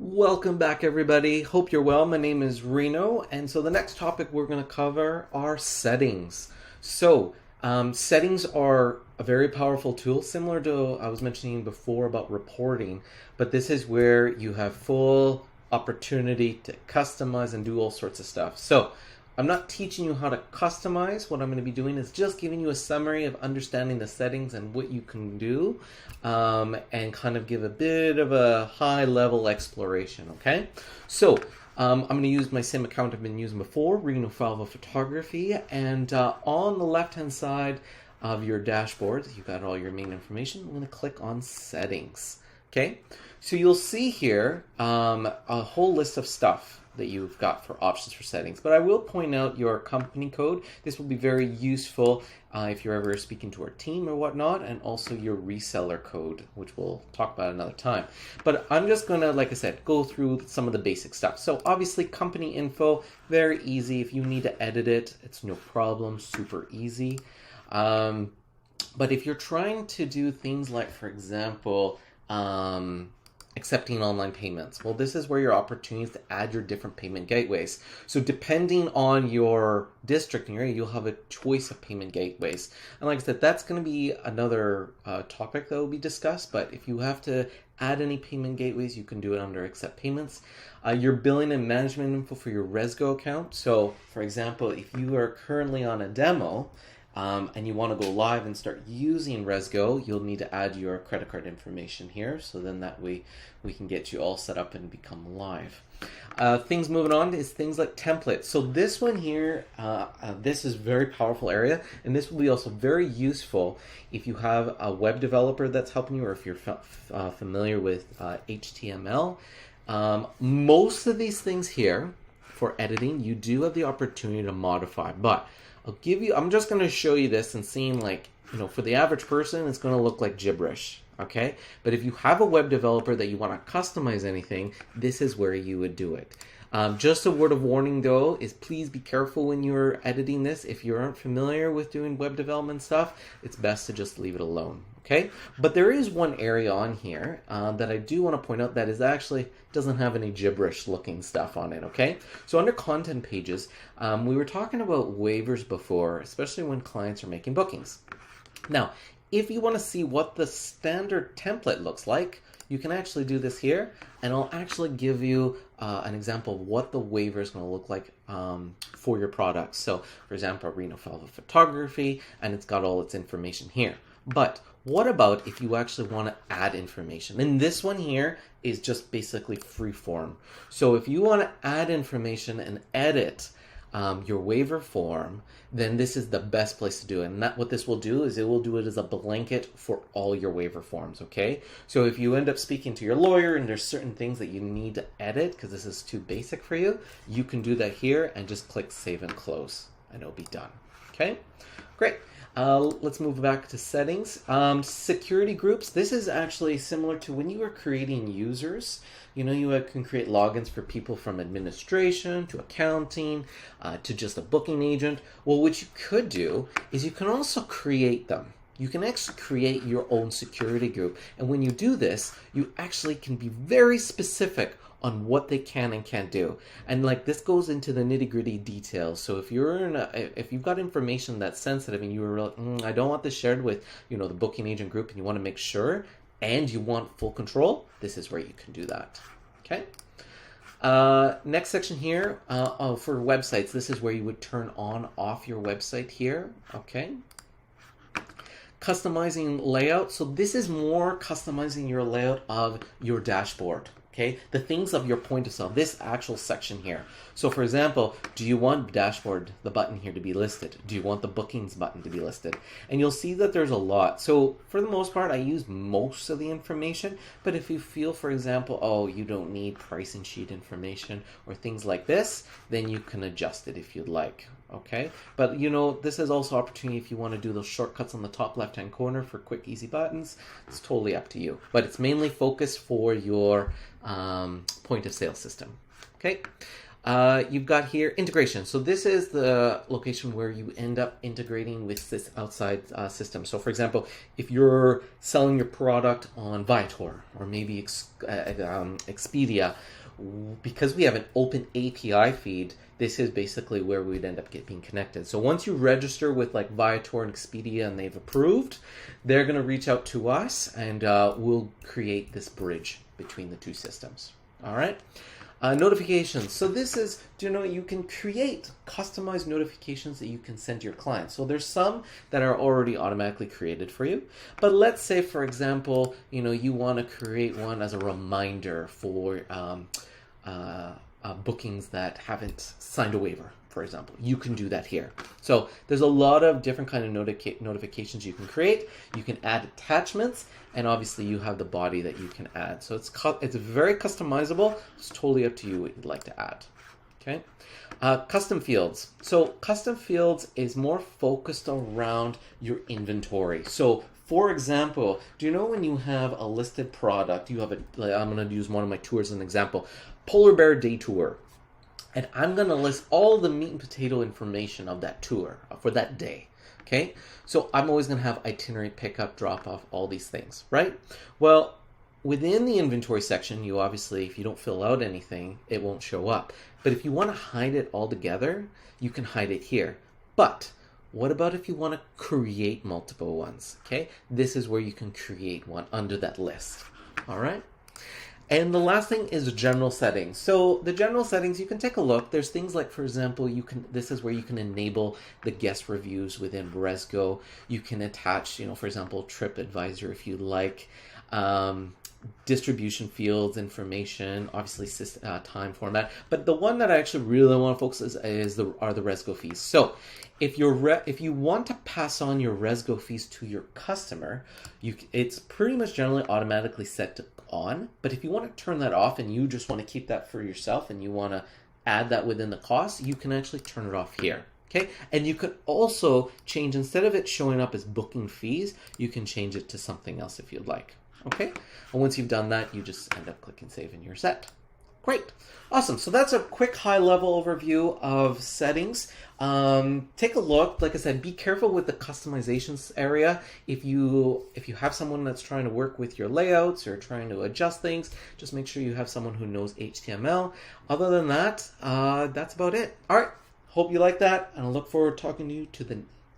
Welcome back, everybody. Hope you're well. My name is Reno, and so the next topic we're going to cover are settings. Settings are a very powerful tool, similar to I was mentioning before about reporting, but this is where you have full opportunity to customize and do all sorts of stuff. So, I'm not teaching you how to customize. What I'm going to be doing is just giving you a summary of understanding the settings and what you can do, and kind of give a bit of a high level exploration, okay? I'm going to use my same account I've been using before, Reno Photography, and on the left hand side of your dashboard, you've got all your main information. I'm going to click on settings, okay? So you'll see here a whole list of stuff that you've got for options for settings, but I will point out your company code. This will be very useful if you're ever speaking to our team or whatnot, and also your reseller code, which we'll talk about another time. But I'm just gonna, like I said, go through some of the basic stuff. So obviously company info, very easy. If you need to edit it, it's no problem, super easy. But if you're trying to do things like, for example, accepting online payments. Well, this is where your opportunities to add your different payment gateways. So depending on your district and area, you'll have a choice of payment gateways. And like I said, that's going to be another topic that will be discussed. But if you have to add any payment gateways, you can do it under accept payments. Your billing and management info for your Rezgo account. So for example, if you are currently on a demo, and you want to go live and start using Rezgo, you'll need to add your credit card information here. So then that way we can get you all set up and become live. Things moving on is things like templates. So this one here, this is a very powerful area, and this will be also very useful if you have a web developer that's helping you, or if you're familiar with HTML. Most of these things here for editing, you do have the opportunity to modify, but I'm just going to show you this and seeing, like, for the average person, it's going to look like gibberish, okay? But if you have a web developer that you want to customize anything, this is where you would do it. Just a word of warning, though, is please be careful when you're editing this. If you aren't familiar with doing web development stuff, it's best to just leave it alone, okay? But there is one area on here that I do want to point out that is actually doesn't have any gibberish looking stuff on it, okay? So under content pages, we were talking about waivers before, especially when clients are making bookings. Now, if you want to see what the standard template looks like, you can actually do this here, and I'll actually give you an example of what the waiver is going to look like for your products. So, for example, Reno Photography, and it's got all its information here. But what about if you actually want to add information? And this one here is just basically free form. So if you want to add information and edit your waiver form, then this is the best place to do it. And what this will do is it will do it as a blanket for all your waiver forms, okay? So if you end up speaking to your lawyer and there's certain things that you need to edit because this is too basic for you, you can do that here and just click save and close and it'll be done, okay? Great. Let's move back to settings. Security groups. This is actually similar to when you are creating users. You can create logins for people from administration to accounting to just a booking agent. Well, what you could do is you can also create them. You can actually create your own security group. And when you do this, you actually can be very specific on what they can and can't do. And like this goes into the nitty-gritty details. So if you've got information that's sensitive and you were like, I don't want this shared with, the booking agent group, and you want to make sure and you want full control, this is where you can do that. Okay. Next section here, for websites, this is where you would turn on off your website here. Okay. Customizing layout. So this is more customizing your layout of your dashboard. Okay, the things of your point of sale, this actual section here. So for example, do you want dashboard, the button here, to be listed? Do you want the bookings button to be listed? And you'll see that there's a lot. So for the most part, I use most of the information, but if you feel, for example, you don't need pricing sheet information or things like this, then you can adjust it if you'd like. Okay, but this is also opportunity if you want to do those shortcuts on the top left hand corner for quick easy buttons. It's totally up to you, but it's mainly focused for your point of sale system. Okay, You've got here integration. So this is the location where you end up integrating with this outside system. So for example, if you're selling your product on Viator or maybe Expedia, because we have an open API feed, this is basically where we'd end up being connected. So once you register with like Viator and Expedia and they've approved, they're going to reach out to us and we'll create this bridge between the two systems. All right. Notifications. So this is, you can create customized notifications that you can send to your clients. So there's some that are already automatically created for you. But let's say, for example, you want to create one as a reminder for bookings that haven't signed a waiver, for example. You can do that here. So there's a lot of different kind of notifications you can create. You can add attachments, and obviously you have the body that you can add. So it's very customizable. It's totally up to you what you'd like to add. Okay. Custom fields. So custom fields is more focused around your inventory. So for example, do you know when you have a listed product, you have I'm going to use one of my tours as an example, Polar Bear Day Tour. And I'm going to list all the meat and potato information of that tour for that day. Okay, so I'm always going to have itinerary, pickup, drop off, all these things, right? Well, within the inventory section, you obviously, if you don't fill out anything, it won't show up. But if you want to hide it all together, you can hide it here. But what about if you want to create multiple ones? Okay, this is where you can create one under that list. All right. And the last thing is general settings. So the general settings, you can take a look. There's things like, for example, this is where you can enable the guest reviews within Rezgo. You can attach, for example, TripAdvisor if you like. Distribution fields, information, obviously time format. But the one that I actually really want to focus are the Rezgo fees. So if you want to pass on your Rezgo fees to your customer, it's pretty much generally automatically set to on. But if you want to turn that off and you just want to keep that for yourself and you want to add that within the cost, you can actually turn it off here. Okay, and you could also change, instead of it showing up as booking fees, you can change it to something else if you'd like. Okay, and once you've done that, you just end up clicking save and you're set. Great. Awesome. So that's a quick high-level overview of settings. Take a look. Like I said, be careful with the customizations area. If you have someone that's trying to work with your layouts or trying to adjust things, just make sure you have someone who knows HTML. Other than that, that's about it. All right. Hope you like that, and I look forward to talking to you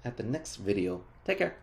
at the next video. Take care.